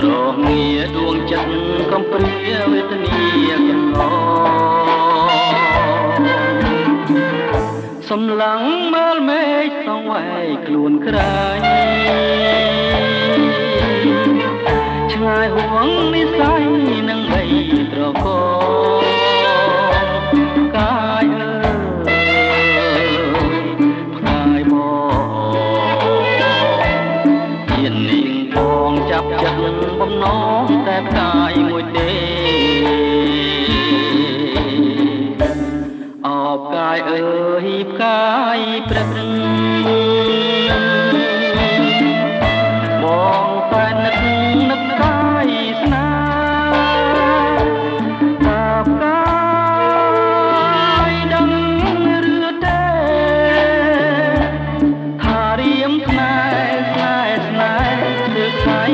ងារដួងចិត្តកំព្រាវេទនាកំឡសំឡងមើលមេឃសងវាយខ្លួនក្រែងឆ្ងាយហួងនិស័យនឹងបីត្រកកាយផ្កាយមកៀននាងផងចាប់ចិត្តបំណងតែផ្កាយមួយទេអបកាយអើយផ្កាយព្រឹកបងតែនឹកកាយស្នាតើផ្កាយដឹងឬទេថារៀមស្នេហ៍ស្នេហ៍ទើបស្អី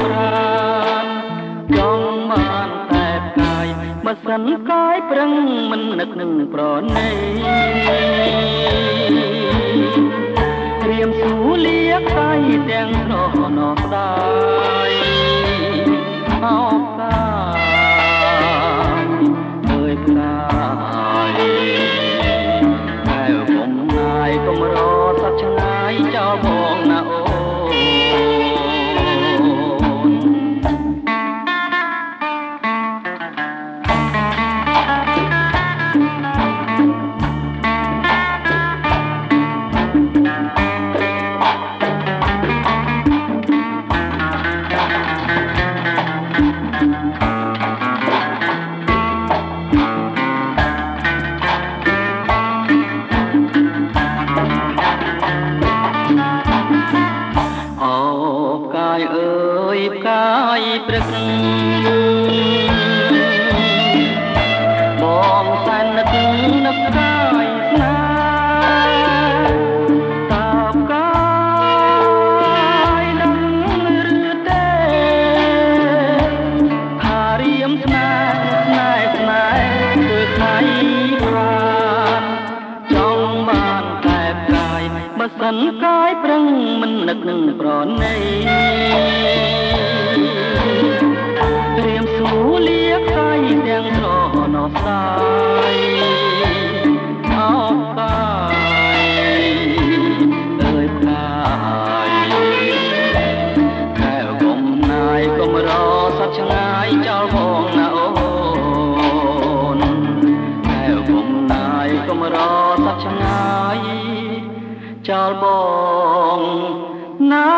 ប្រាណចង់បានតែផ្កាយបើសិនកាយប្រឹងមិននឹកនឹងប្រណីត្រៀមស៊ូលាកាយទាំងស្រណោស្ដាយអោបកាយអើយផ្កាយតែពុំណាយកុំរសត្វឆ្ងាយចោលបងណាអូព្រឹកបងតែនឹកកាយស្នាតើផ្កាយដឹងឬទេថារៀមស្នេហ៍ស្នេហ៍គឺថ្លៃប្រាណចង់បានតែផ្កាយបើសិនកាយប្រឹងមិននឹកនឹងប្រណីត្រៀមស៊ូលាកាយទាំងស្រណោស្ដាយអោបកាយអើយផ្កាយតែកុំណាយកុំរសត្វឆ្ងាយចោលបងណាអូនតែកុំណាយកុំរសត្វឆ្ងាយចោលបងណា